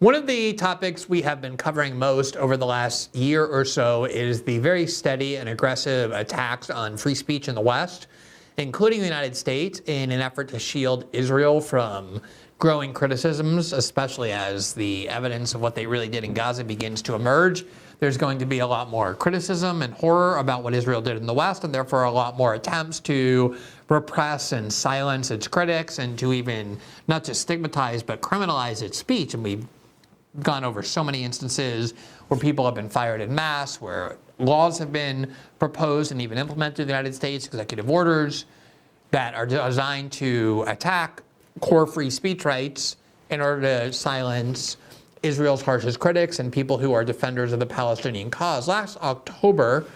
One of the topics we have been covering most over the last year or so is the very steady and aggressive attacks on free speech in the West, including the United States, in an effort to shield Israel from growing criticisms, especially as the evidence of what they really did in Gaza begins to emerge. There's going to be a lot more criticism and horror about what Israel did in the West, and therefore a lot more attempts to repress and silence its critics and to even not just stigmatize but criminalize its speech. And we've gone over so many instances where people have been fired en masse, where laws have been proposed and even implemented in the United States, executive orders that are designed to attack core free speech rights in order to silence Israel's harshest critics and people who are defenders of the Palestinian cause. Last October,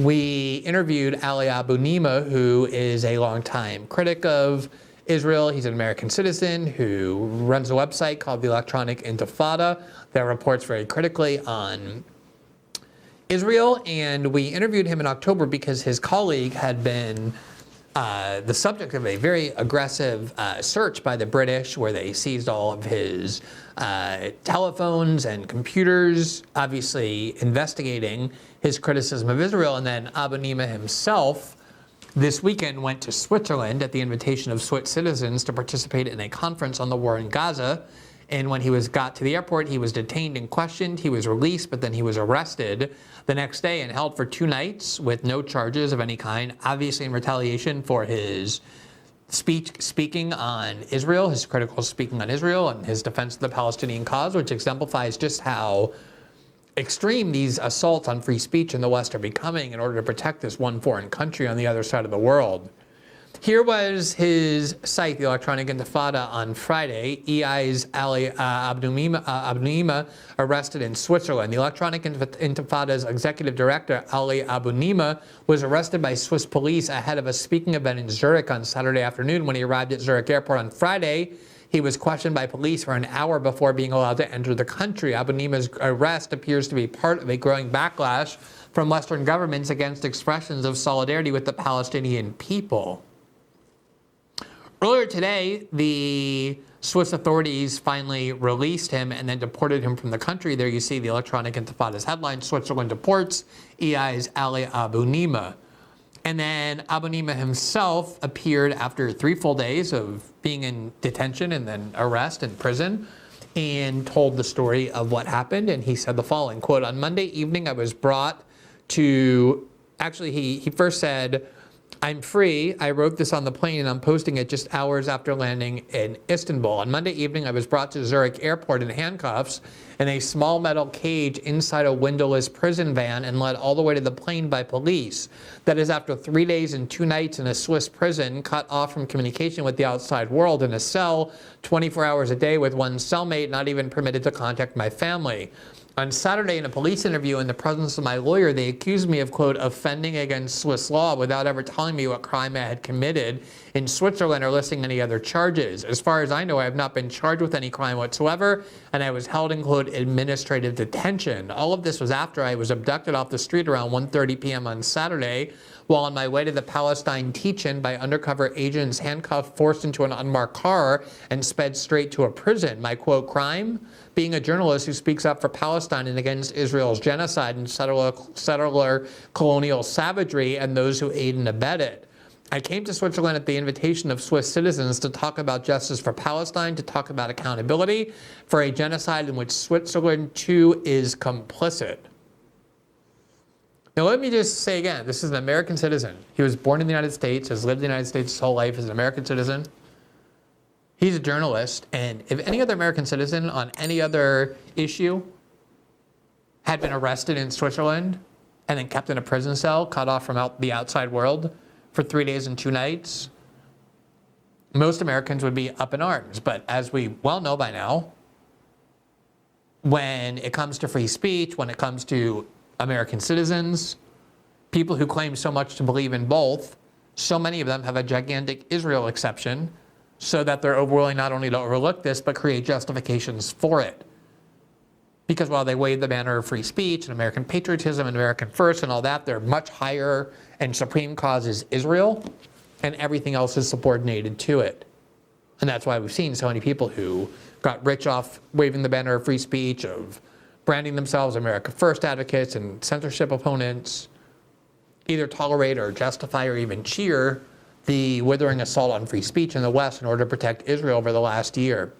we interviewed Ali Abunimah, who is a longtime critic of Israel. He's an American citizen who runs a website called the Electronic Intifada that reports very critically on Israel. And we interviewed him in October because his colleague had been the subject of a very aggressive search by the British, where they seized all of his telephones and computers, obviously investigating his criticism of Israel. And then Abunimah himself this weekend went to Switzerland at the invitation of Swiss citizens to participate in a conference on the war in Gaza. And when he got to the airport, he was detained and questioned. He was released, but then he was arrested the next day and held for 2 nights with no charges of any kind, obviously in retaliation for his speaking on Israel, his critical speaking on Israel and his defense of the Palestinian cause, which exemplifies just how extreme these assaults on free speech in the West are becoming in order to protect this one foreign country on the other side of the world. Here was his site, the Electronic Intifada, on Friday. EI's Ali Abunimah arrested in Switzerland. The Electronic Intifada's executive director, Ali Abunimah, was arrested by Swiss police ahead of a speaking event in Zurich on Saturday afternoon. When he arrived at Zurich airport on Friday, he was questioned by police for an hour before being allowed to enter the country. Abunimah's arrest appears to be part of a growing backlash from Western governments against expressions of solidarity with the Palestinian people. Earlier today, the Swiss authorities finally released him and then deported him from the country. There you see the Electronic Intifada's headline: Switzerland deports EI's Ali Abunimah. And then Abunimah himself appeared after 3 full days of being in detention and then arrest and prison, and told the story of what happened. And he said the following, quote, "On Monday evening, I was brought to," actually he first said, "I'm free. I wrote this on the plane and I'm posting it just hours after landing in Istanbul. On Monday evening, I was brought to Zurich airport in handcuffs in a small metal cage inside a windowless prison van and led all the way to the plane by police. That is after 3 days and 2 nights in a Swiss prison, cut off from communication with the outside world, in a cell 24 hours a day with one cellmate, not even permitted to contact my family. On Saturday, in a police interview in the presence of my lawyer, they accused me of, quote, offending against Swiss law without ever telling me what crime I had committed in Switzerland or listing any other charges. As far as I know, I have not been charged with any crime whatsoever, and I was held in, quote, administrative detention. All of this was after I was abducted off the street around 1:30 p.m. on Saturday while on my way to the Palestine teach-in by undercover agents, handcuffed, forced into an unmarked car, and sped straight to a prison. My, quote, crime? Being a journalist who speaks up for Palestine and against Israel's genocide and settler colonial savagery and those who aid and abet it. I came to Switzerland at the invitation of Swiss citizens to talk about justice for Palestine, to talk about accountability for a genocide in which Switzerland, too, is complicit." Now, let me just say again, this is an American citizen. He was born in the United States, has lived in the United States his whole life, is an American citizen. He's a journalist, and if any other American citizen on any other issue had been arrested in Switzerland and then kept in a prison cell, cut off from the outside world for 3 days and 2 nights, most Americans would be up in arms. But as we well know by now, when it comes to free speech, when it comes to American citizens, people who claim so much to believe in both, so many of them have a gigantic Israel exception, so that they're willing not only to overlook this, but create justifications for it. Because while they wave the banner of free speech and American patriotism and American first and all that, their much higher and supreme cause is Israel, and everything else is subordinated to it. And that's why we've seen so many people who got rich off waving the banner of free speech, of branding themselves America First advocates and censorship opponents, either tolerate or justify or even cheer the withering assault on free speech in the West in order to protect Israel over the last year.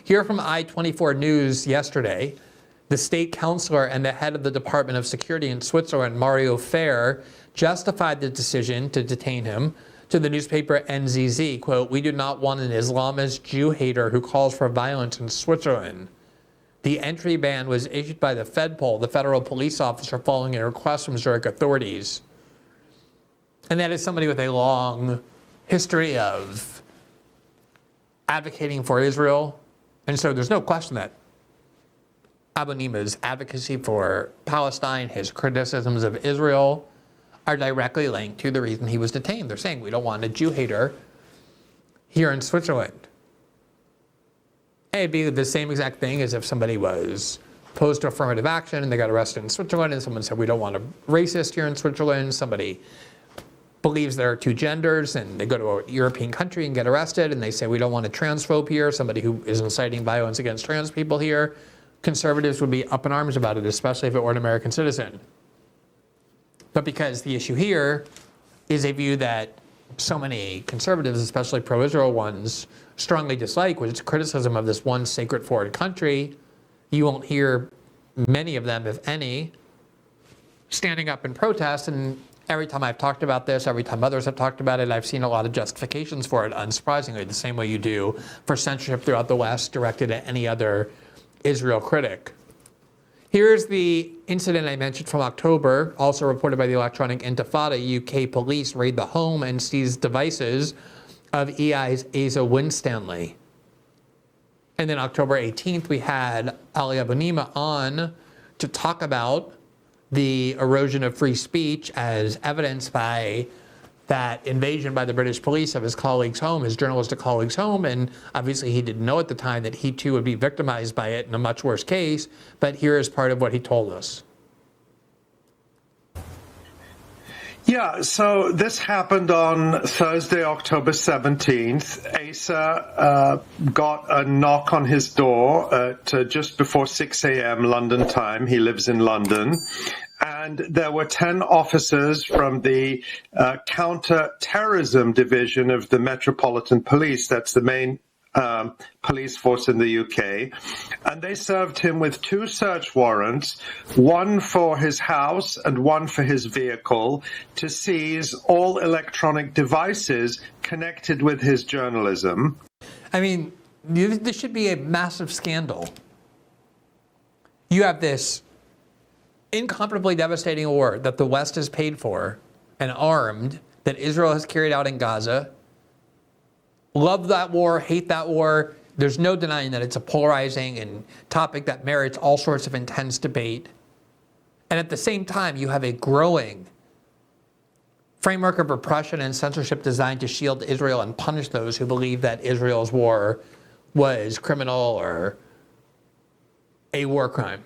Here from I-24 News yesterday, the state councilor and the head of the Department of Security in Switzerland, Mario Fair, justified the decision to detain him to the newspaper NZZ, quote, "We do not want an Islamist Jew hater who calls for violence in Switzerland. The entry ban was issued by the Fedpol, the federal police officer, following a request from Zurich authorities." And that is somebody with a long history of advocating for Israel. And so there's no question that Abunimah's advocacy for Palestine, his criticisms of Israel, are directly linked to the reason he was detained. They're saying we don't want a Jew hater here in Switzerland. And it'd be the same exact thing as if somebody was opposed to affirmative action and they got arrested in Switzerland and someone said we don't want a racist here in Switzerland. Somebody believes there are two genders and they go to a European country and get arrested and they say we don't want a transphobe here, somebody who is inciting violence against trans people here. Conservatives would be up in arms about it, especially if it were an American citizen. But because the issue here is a view that so many conservatives, especially pro-Israel ones, strongly dislike, which is criticism of this one sacred foreign country, you won't hear many of them, if any, standing up in protest. And every time I've talked about this, every time others have talked about it, I've seen a lot of justifications for it, unsurprisingly, the same way you do for censorship throughout the West directed at any other Israel critic. Here's the incident I mentioned from October, also reported by the Electronic Intifada. UK police raid the home and seize devices of EI's Asa Winstanley. And then October 18th, we had Ali Abunimah on to talk about the erosion of free speech as evidenced by that invasion by the British police of his colleague's home, his journalistic colleague's home. And obviously he didn't know at the time that he too would be victimized by it in a much worse case. But here is part of what he told us. Yeah, so this happened on Thursday, October 17th. Asa got a knock on his door at just before 6 a.m. London time. He lives in London. And there were 10 officers from the counter-terrorism division of the Metropolitan Police. That's the main police force in the UK. And they served him with 2 search warrants, one for his house and one for his vehicle, to seize all electronic devices connected with his journalism. I mean, this should be a massive scandal. You have this incomparably devastating war that the West has paid for and armed, that Israel has carried out in Gaza. Love that war, hate that war. There's no denying that it's a polarizing and topic that merits all sorts of intense debate. And at the same time, you have a growing framework of repression and censorship designed to shield Israel and punish those who believe that Israel's war was criminal or a war crime.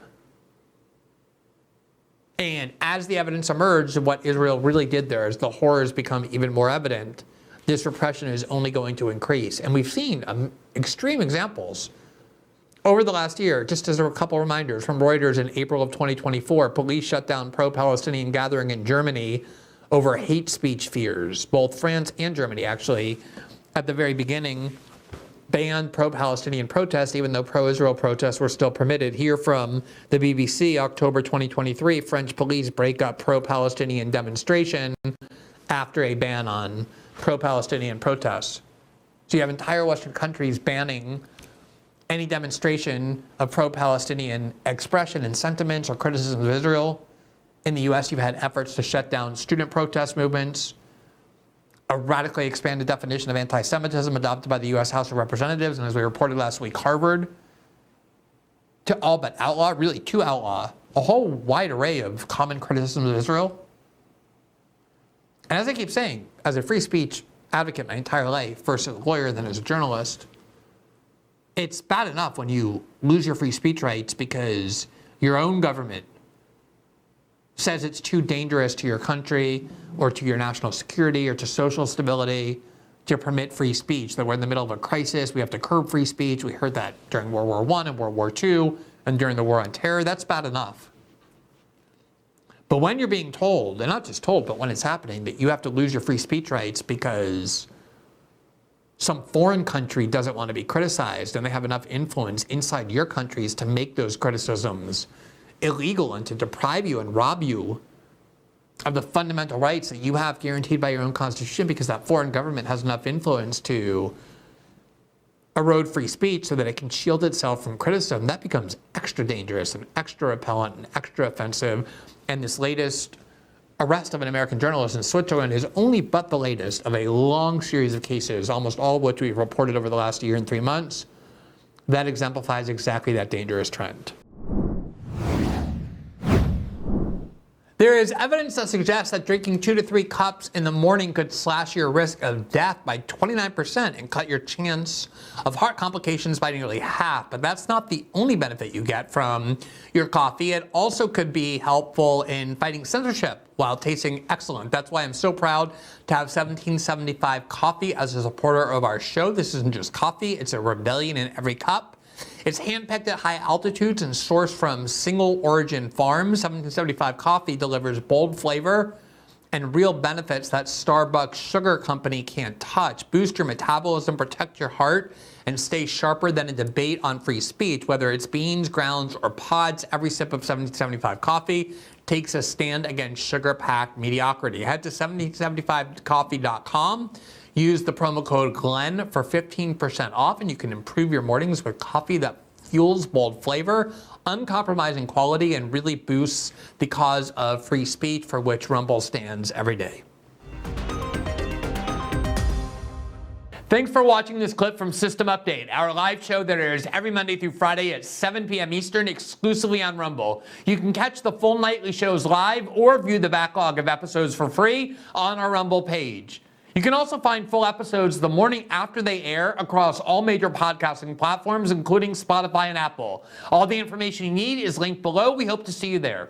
And as the evidence emerged of what Israel really did there, as the horrors become even more evident, this repression is only going to increase. And we've seen extreme examples over the last year. Just as a couple reminders from Reuters in April of 2024, police shut down pro-Palestinian gathering in Germany over hate speech fears. Both France and Germany actually, at the very beginning, banned pro-Palestinian protests, even though pro-Israel protests were still permitted. Here from the BBC, October 2023, French police break up pro-Palestinian demonstration after a ban on pro-Palestinian protests. So you have entire Western countries banning any demonstration of pro-Palestinian expression and sentiments or criticism of Israel. In the US, you've had efforts to shut down student protest movements, a radically expanded definition of anti-Semitism adopted by the US House of Representatives, and as we reported last week, Harvard, to all but outlaw, really to outlaw, a whole wide array of common criticisms of Israel. And as I keep saying, as a free speech advocate my entire life, first as a lawyer, then as a journalist, it's bad enough when you lose your free speech rights because your own government says it's too dangerous to your country or to your national security or to social stability to permit free speech, that we're in the middle of a crisis, we have to curb free speech. We heard that during World War I and World War II and during the War on Terror. That's bad enough. But when you're being told, and not just told, but when it's happening, that you have to lose your free speech rights because some foreign country doesn't want to be criticized and they have enough influence inside your countries to make those criticisms illegal and to deprive you and rob you of the fundamental rights that you have guaranteed by your own constitution because that foreign government has enough influence to erode free speech so that it can shield itself from criticism, that becomes extra dangerous and extra repellent and extra offensive. And this latest arrest of an American journalist in Switzerland is only but the latest of a long series of cases, almost all of which we've reported over the last year and 3 months, that exemplifies exactly that dangerous trend. There is evidence that suggests that drinking 2 to 3 cups in the morning could slash your risk of death by 29% and cut your chance of heart complications by nearly half. But that's not the only benefit you get from your coffee. It also could be helpful in fighting censorship while tasting excellent. That's why I'm so proud to have 1775 Coffee as a supporter of our show. This isn't just coffee, it's a rebellion in every cup. It's handpicked at high altitudes and sourced from single origin farms. 1775 Coffee delivers bold flavor and real benefits that Starbucks Sugar Company can't touch. Boost your metabolism, protect your heart, and stay sharper than a debate on free speech. Whether it's beans, grounds, or pods, every sip of 1775 Coffee takes a stand against sugar-packed mediocrity. Head to 1775coffee.com. Use the promo code GLENN for 15% off, and you can improve your mornings with coffee that fuels bold flavor, uncompromising quality, and really boosts the cause of free speech for which Rumble stands every day. Thanks for watching this clip from System Update, our live show that airs every Monday through Friday at 7 p.m. Eastern, exclusively on Rumble. You can catch the full nightly shows live or view the backlog of episodes for free on our Rumble page. You can also find full episodes the morning after they air across all major podcasting platforms, including Spotify and Apple. All the information you need is linked below. We hope to see you there.